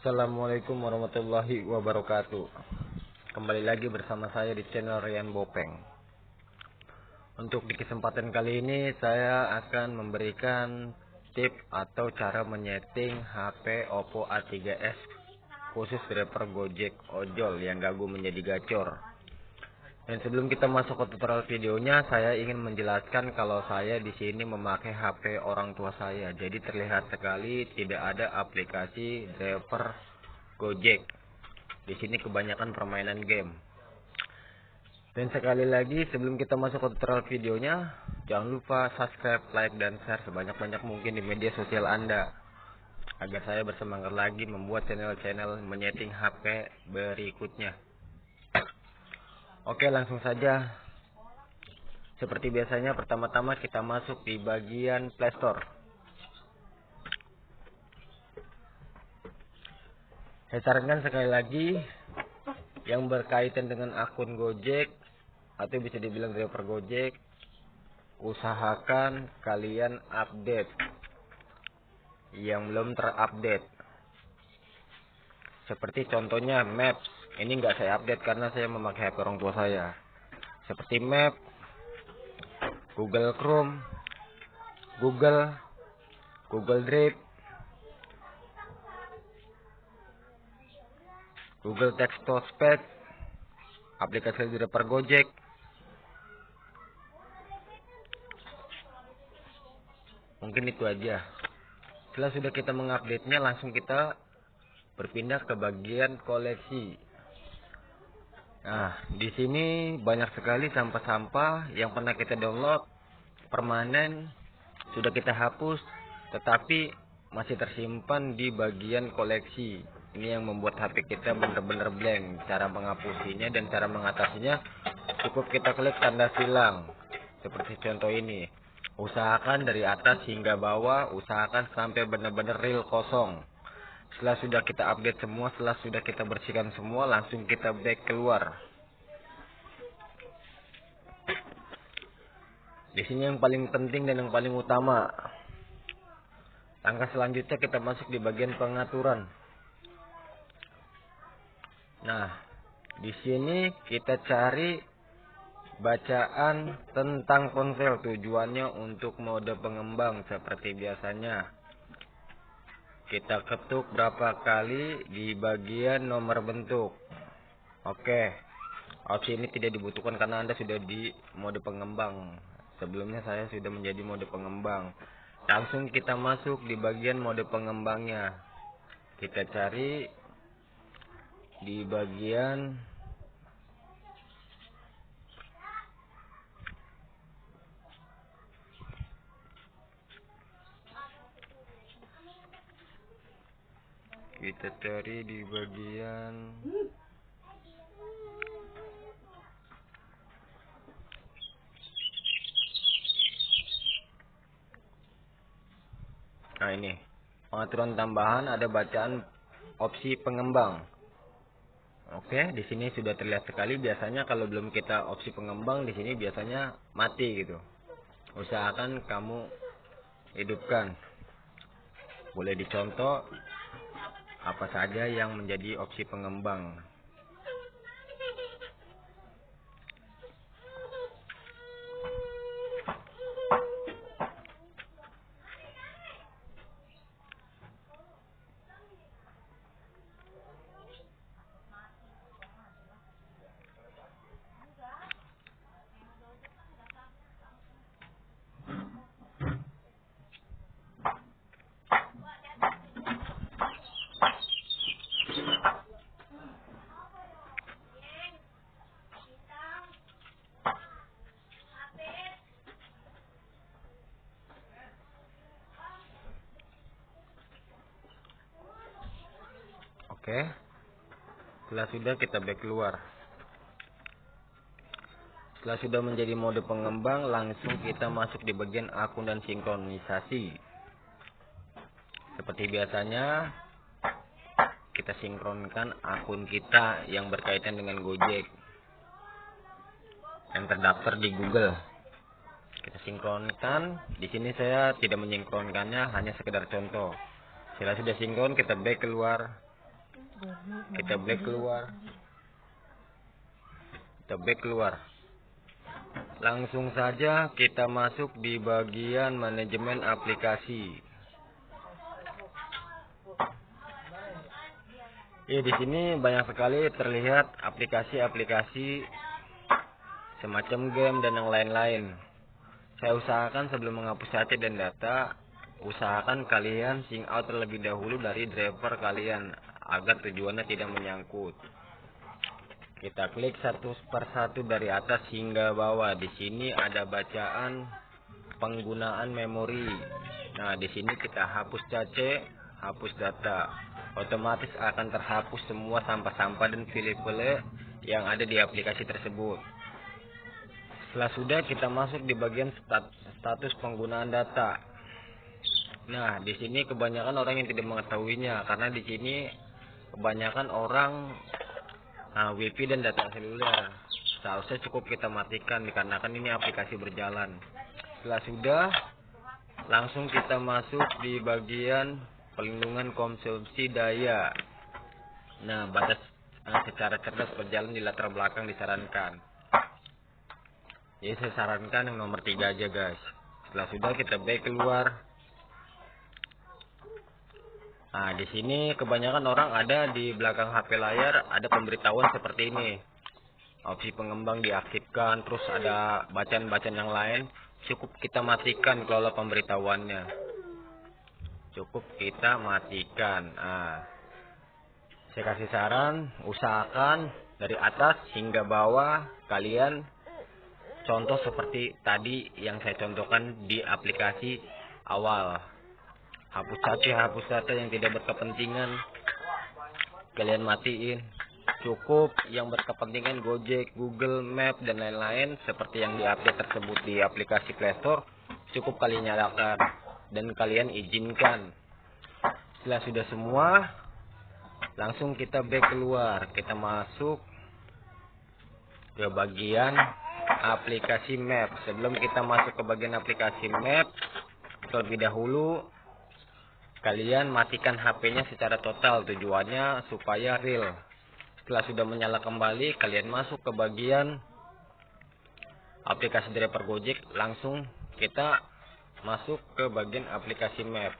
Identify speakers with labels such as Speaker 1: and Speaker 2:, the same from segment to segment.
Speaker 1: Assalamualaikum warahmatullahi wabarakatuh. Kembali lagi bersama saya di channel Rian Bopeng. Untuk di kesempatan kali ini saya akan memberikan tip atau cara menyeting HP Oppo A3s khusus driver Gojek ojol yang gagu menjadi gacor. Dan sebelum kita masuk ke tutorial videonya, saya ingin menjelaskan kalau saya di sini memakai HP orang tua saya. Jadi terlihat sekali tidak ada aplikasi driver Gojek. Di sini kebanyakan permainan game. Dan sekali lagi sebelum kita masuk ke tutorial videonya, jangan lupa subscribe, like, dan share sebanyak-banyak mungkin di media sosial Anda, agar saya bersemangat lagi membuat channel-channel menyeting HP berikutnya. Oke, langsung saja. Seperti biasanya, pertama-tama kita masuk di bagian Play Store. Saya sarankan sekali lagi, yang berkaitan dengan akun Gojek atau bisa dibilang driver Gojek, usahakan kalian update yang belum terupdate. Seperti contohnya Maps, ini nggak saya update karena saya memakai HP orang tua saya. Seperti Map, Google Chrome, Google Drive, Google Text to Speech, aplikasi driver Gojek. Mungkin itu aja. Setelah sudah kita mengupdate-nya, langsung kita berpindah ke bagian koleksi. Nah, di sini banyak sekali sampah-sampah yang pernah kita download, permanen sudah kita hapus, tetapi masih tersimpan di bagian koleksi. Ini yang membuat HP kita benar-benar blank. Cara menghapusinya dan cara mengatasinya cukup kita klik tanda silang. Seperti contoh ini. Usahakan dari atas hingga bawah, usahakan sampai benar-benar real kosong. Setelah sudah kita update semua, setelah sudah kita bersihkan semua, langsung kita back keluar. Di sini yang paling penting dan yang paling utama, langkah selanjutnya kita masuk di bagian pengaturan. Nah, di sini kita cari bacaan tentang ponsel, tujuannya untuk mode pengembang. Seperti biasanya, kita ketuk berapa kali di bagian nomor bentuk. Oke, opsi ini tidak dibutuhkan karena Anda sudah di mode pengembang. Sebelumnya saya sudah menjadi mode pengembang. Langsung kita masuk di bagian mode pengembangnya. Kita cari di bagian nah ini pengaturan tambahan, ada bacaan opsi pengembang. Oke, di sini sudah terlihat sekali. Biasanya kalau belum kita opsi pengembang, di sini biasanya mati gitu. Usahakan kamu hidupkan. Boleh dicontoh apa saja yang menjadi opsi pengembang. Oke, setelah sudah kita back keluar. Setelah sudah menjadi mode pengembang, langsung kita masuk di bagian akun dan sinkronisasi. Seperti biasanya, kita sinkronkan akun kita yang berkaitan dengan Gojek yang terdaftar di Google. Kita sinkronkan. Di sini saya tidak mensinkronkannya, hanya sekedar contoh. Setelah sudah sinkron, kita back keluar. Kita back keluar. Langsung saja kita masuk di bagian manajemen aplikasi. Di sini banyak sekali terlihat aplikasi-aplikasi semacam game dan yang lain-lain. Saya usahakan sebelum menghapus cache dan data, usahakan kalian sign out terlebih dahulu dari driver kalian agar tujuannya tidak menyangkut. Kita klik satu persatu dari atas hingga bawah. Di sini ada bacaan penggunaan memori. Nah, di sini kita hapus cache, hapus data. Otomatis akan terhapus semua sampah-sampah dan file-file yang ada di aplikasi tersebut. Setelah sudah, kita masuk di bagian status penggunaan data. Nah, di sini kebanyakan orang yang tidak mengetahuinya karena di sini kebanyakan orang WiFi dan data seluler. Seharusnya cukup kita matikan dikarenakan ini aplikasi berjalan. Setelah sudah, langsung kita masuk di bagian pelindungan konsumsi daya. Nah, batas secara cerdas berjalan di latar belakang disarankan. Jadi saya sarankan yang nomor 3 aja guys. Setelah sudah, kita back keluar. Nah, di sini kebanyakan orang ada di belakang HP layar ada pemberitahuan seperti ini. Opsi pengembang diaktifkan, terus ada bacaan-bacaan yang lain. Cukup kita matikan kalau pemberitahuannya. Cukup kita matikan. Nah, saya kasih saran, usahakan dari atas hingga bawah kalian contoh seperti tadi yang saya contohkan di aplikasi awal. Hapus cache, hapus data yang tidak berkepentingan, kalian matiin. Cukup yang berkepentingan Gojek, Google Map dan lain-lain seperti yang diupdate tersebut di aplikasi Play Store, cukup kalian nyalakan dan kalian izinkan. Setelah sudah semua, langsung kita back keluar. Kita masuk ke bagian aplikasi Map. Sebelum kita masuk ke bagian aplikasi Map, terlebih dahulu kalian matikan HP-nya secara total. Tujuannya supaya real. Setelah sudah menyala kembali, kalian masuk ke bagian aplikasi driver Gojek. Langsung kita masuk ke bagian aplikasi Map.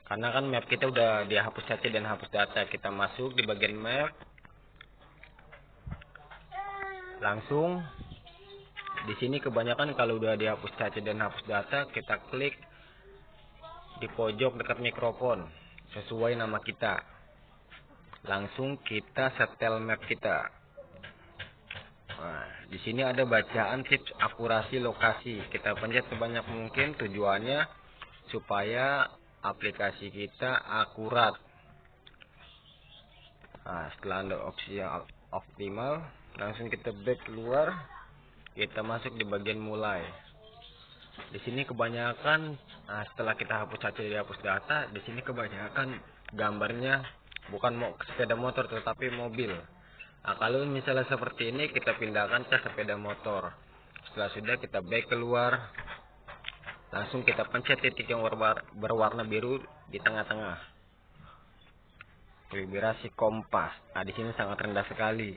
Speaker 1: Karena kan Map kita udah dihapus cache dan hapus data. Kita masuk di bagian Map. Langsung di sini kebanyakan kalau udah dihapus cache dan hapus data, kita klik di pojok dekat mikrofon sesuai nama kita. Langsung kita setel map kita. Nah, di sini ada bacaan tips akurasi lokasi. Kita pencet sebanyak mungkin, tujuannya supaya aplikasi kita akurat. Nah, setelah ada opsi yang optimal, langsung kita back keluar. Kita masuk di bagian mulai. Di sini kebanyakan setelah kita hapus cache dan hapus data, di sini kebanyakan gambarnya bukan sepeda motor tetapi mobil. Nah, kalau misalnya seperti ini, kita pindahkan ke sepeda motor. Setelah sudah, kita back keluar. Langsung kita pencet titik yang berwarna biru di tengah-tengah. Vibrasi kompas. Nah, di sini sangat rendah sekali.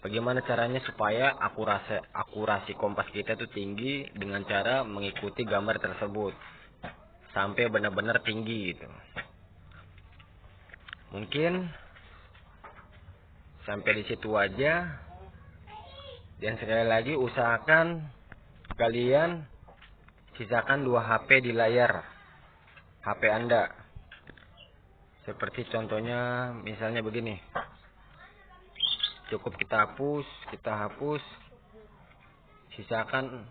Speaker 1: Bagaimana caranya supaya akurasi kompas kita itu tinggi? Dengan cara mengikuti gambar tersebut sampai benar-benar tinggi gitu. Mungkin sampai di situ aja. Dan sekali lagi usahakan kalian sisakan 2 HP di layar HP Anda. Seperti contohnya misalnya begini. Cukup kita hapus, sisakan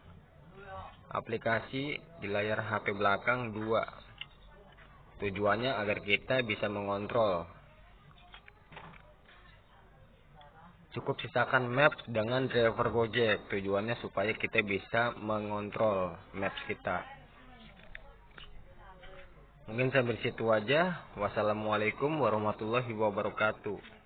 Speaker 1: aplikasi di layar HP belakang 2. Tujuannya agar kita bisa mengontrol. Cukup sisakan maps dengan driver Gojek. Tujuannya supaya kita bisa mengontrol maps kita. Mungkin sampai situ aja. Wassalamualaikum warahmatullahi wabarakatuh.